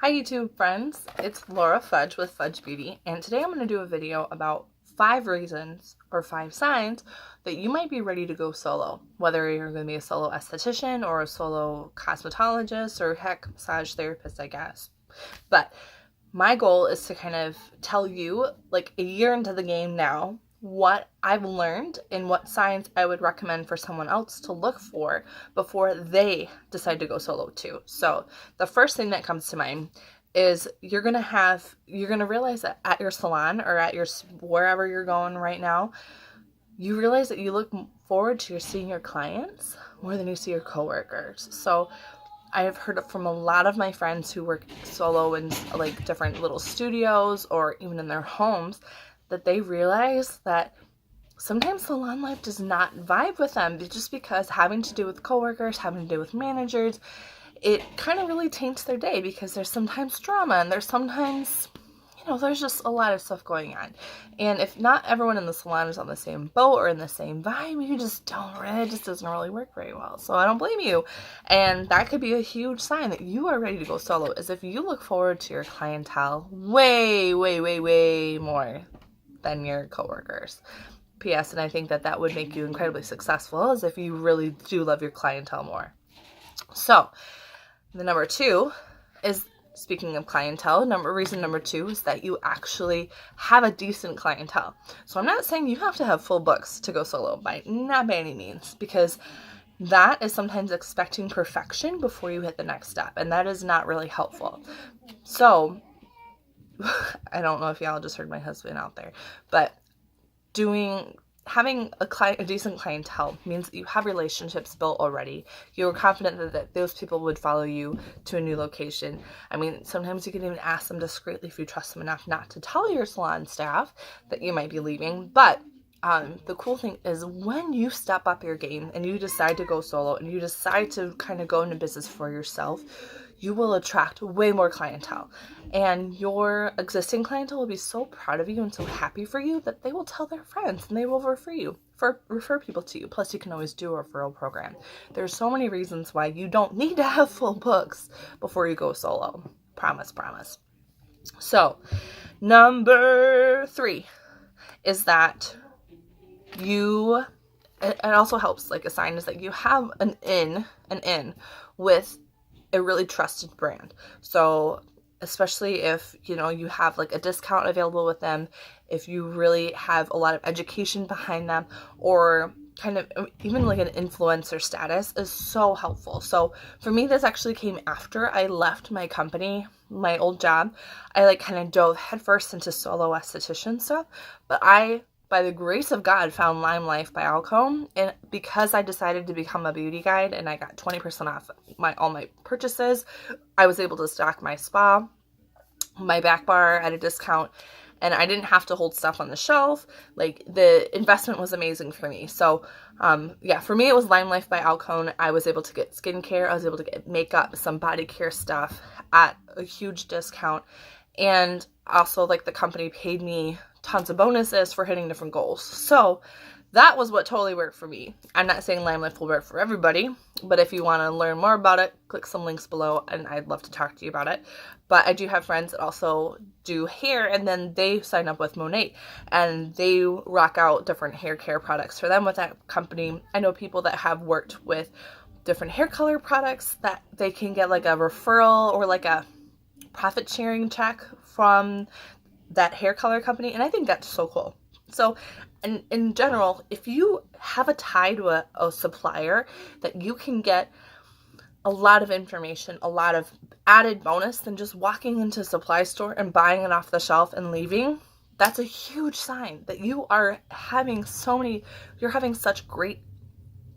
Hi YouTube friends, it's Laura Fudge with Fudge Beauty, and today I'm going to do a video about 5 reasons or 5 signs that you might be ready to go solo. Whether you're going to be a solo esthetician or a solo cosmetologist or heck, massage therapist, I guess. But my goal is to kind of tell you, like a year into the game now, what I've learned and what signs I would recommend for someone else to look for before they decide to go solo too. So the first thing that comes to mind is you're going to realize that at your salon or at your wherever you're going right now, you realize that you look forward to seeing your clients more than you see your coworkers. So I have heard from a lot of my friends who work solo in like different little studios or even in their homes that they realize that sometimes salon life does not vibe with them just because having to do with coworkers, having to do with managers, it kind of really taints their day because there's sometimes drama and there's sometimes, there's just a lot of stuff going on. And if not everyone in the salon is on the same boat or in the same vibe, it just doesn't really work very well. So I don't blame you. And that could be a huge sign that you are ready to go solo, is if you look forward to your clientele way, way, way, way more than your coworkers. P.S. And I think that that would make you incredibly successful, as if you really do love your clientele more. So the number 2 is, speaking of clientele, reason number 2 is that you actually have a decent clientele. So I'm not saying you have to have full books to go solo, not by any means, because that is sometimes expecting perfection before you hit the next step, and that is not really helpful. So I don't know if y'all just heard my husband out there, but having a decent clientele means that you have relationships built already. You're confident that those people would follow you to a new location. I mean, sometimes you can even ask them discreetly if you trust them enough not to tell your salon staff that you might be leaving. But the cool thing is when you step up your game and you decide to go solo and you decide to kind of go into business for yourself, you will attract way more clientele. And your existing clientele will be so proud of you and so happy for you that they will tell their friends and they will refer people to you. Plus, you can always do a referral program. There's so many reasons why you don't need to have full books before you go solo. Promise, promise. So, number 3 is that it also helps, like a sign is that you have an in with a really trusted brand. So especially if you have like a discount available with them, if you really have a lot of education behind them, or kind of even like an influencer status is so helpful. So for me, this actually came after I left my company, my old job. I like kind of dove headfirst into solo esthetician stuff, but I, by the grace of God, found Lime Life by Alcone, and because I decided to become a beauty guide and I got 20% off all my purchases, I was able to stock my spa, my back bar at a discount, and I didn't have to hold stuff on the shelf. Like, the investment was amazing for me. So for me, it was Lime Life by Alcone. I was able to get skincare, I was able to get makeup, some body care stuff at a huge discount, and also like the company paid me tons of bonuses for hitting different goals. So that was what totally worked for me. I'm not saying Lime Life will work for everybody, but if you want to learn more about it, click some links below and I'd love to talk to you about it. But I do have friends that also do hair, and then they sign up with Monat and they rock out different hair care products for them with that company. I know people that have worked with different hair color products that they can get like a referral or like a profit sharing check from that hair color company, and I think that's so cool. So in general, if you have a tie to a supplier that you can get a lot of information, a lot of added bonus than just walking into a supply store and buying it off the shelf and leaving, that's a huge sign that you are having you're having such great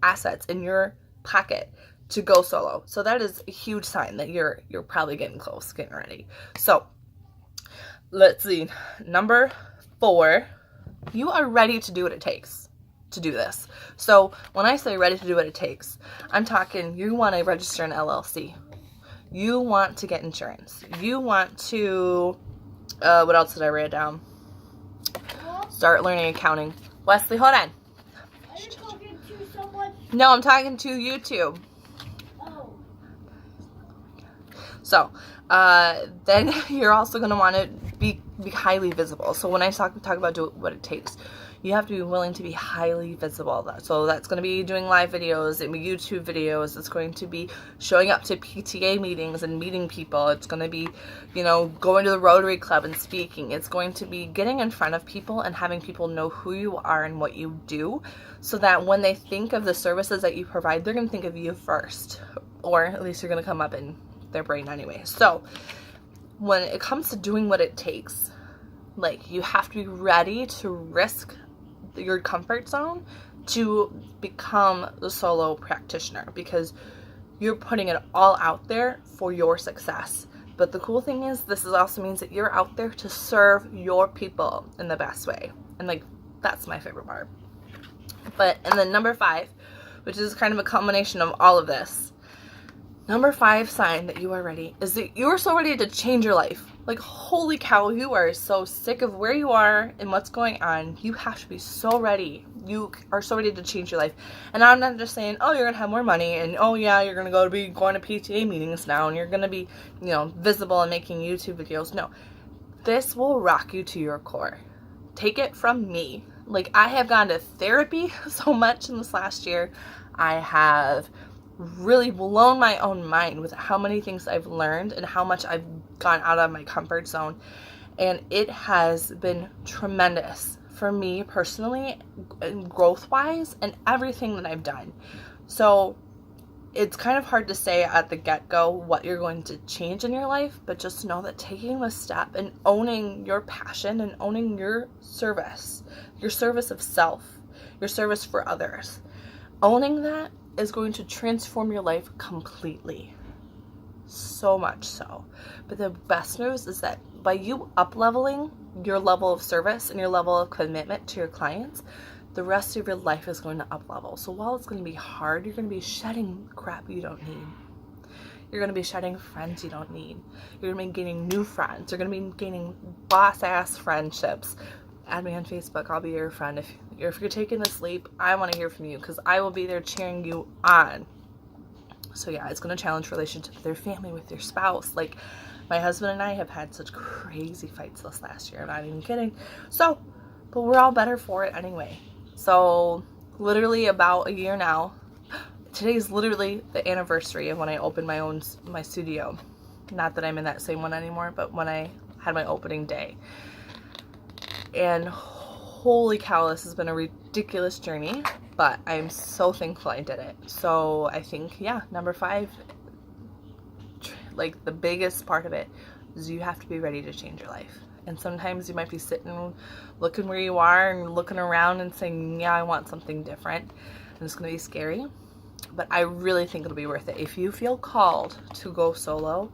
assets in your pocket to go solo. So that is a huge sign that you're probably getting close, getting ready. So let's see. Number 4, you are ready to do what it takes to do this. So when I say ready to do what it takes, I'm talking you want to register an LLC. You want to get insurance. You want to, what else did I write down? Start learning accounting. Wesley, hold on. Are you talking to someone? No, I'm talking to YouTube. Oh. So then you're also going to want to be highly visible. So when I talk about what it takes, you have to be willing to be highly visible. So that's going to be doing live videos and YouTube videos. It's going to be showing up to PTA meetings and meeting people. It's going to be, going to the Rotary Club and speaking. It's going to be getting in front of people and having people know who you are and what you do, so that when they think of the services that you provide, they're going to think of you first, or at least you're going to come up in their brain anyway. So when it comes to doing what it takes, like, you have to be ready to risk your comfort zone to become the solo practitioner, because you're putting it all out there for your success. But the cool thing is, this also means that you're out there to serve your people in the best way. And like, that's my favorite part. And then number 5, which is kind of a combination of all of this. Number 5 sign that you are ready is that you are so ready to change your life. Like, holy cow, you are so sick of where you are and what's going on. You have to be so ready. You are so ready to change your life. And I'm not just saying, oh, you're going to have more money, and oh yeah, you're going to be going to PTA meetings now, and you're going to be, visible and making YouTube videos. No, this will rock you to your core. Take it from me. Like, I have gone to therapy so much in this last year. I have really blown my own mind with how many things I've learned and how much I've gone out of my comfort zone. And it has been tremendous for me personally, and growth-wise, and everything that I've done. So it's kind of hard to say at the get-go what you're going to change in your life, but just know that taking the step and owning your passion and owning your service of self, your service for others, owning that is going to transform your life completely. So much so. But the best news is that by you up-leveling your level of service and your level of commitment to your clients, the rest of your life is going to up-level. So while it's going to be hard, you're going to be shedding crap you don't need. You're going to be shedding friends you don't need. You're going to be gaining new friends. You're going to be gaining boss-ass friendships. Add me on Facebook. I'll be your friend. If you're taking this leap, I want to hear from you, because I will be there cheering you on. So yeah, it's going to challenge relationships with your family, with your spouse. Like, my husband and I have had such crazy fights this last year. I'm not even kidding. But we're all better for it anyway. So literally about a year now, today's literally the anniversary of when I opened my studio. Not that I'm in that same one anymore, but when I had my opening day. And holy cow, this has been a ridiculous journey, but I'm so thankful I did it. So I think, yeah, number 5, like, the biggest part of it is you have to be ready to change your life. And sometimes you might be sitting, looking where you are and looking around and saying, yeah, I want something different. And it's going to be scary, but I really think it'll be worth it. If you feel called to go solo,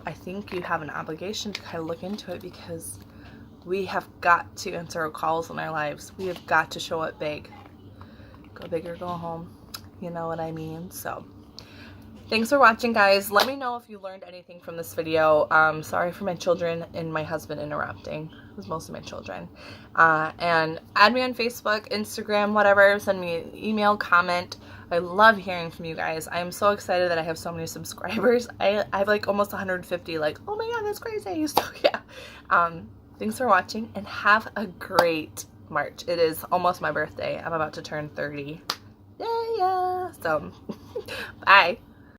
I think you have an obligation to kind of look into it, because we have got to answer our calls in our lives. We have got to show up big. Go big or go home. You know what I mean? So thanks for watching, guys. Let me know if you learned anything from this video. Sorry for my children and my husband interrupting. It was mostly my children. And add me on Facebook, Instagram, whatever. Send me an email, comment. I love hearing from you guys. I am so excited that I have so many subscribers. I have like almost 150. Like, oh my god, that's crazy. So yeah. Thanks for watching, and have a great March. It is almost my birthday. I'm about to turn 30. Yeah. So, bye.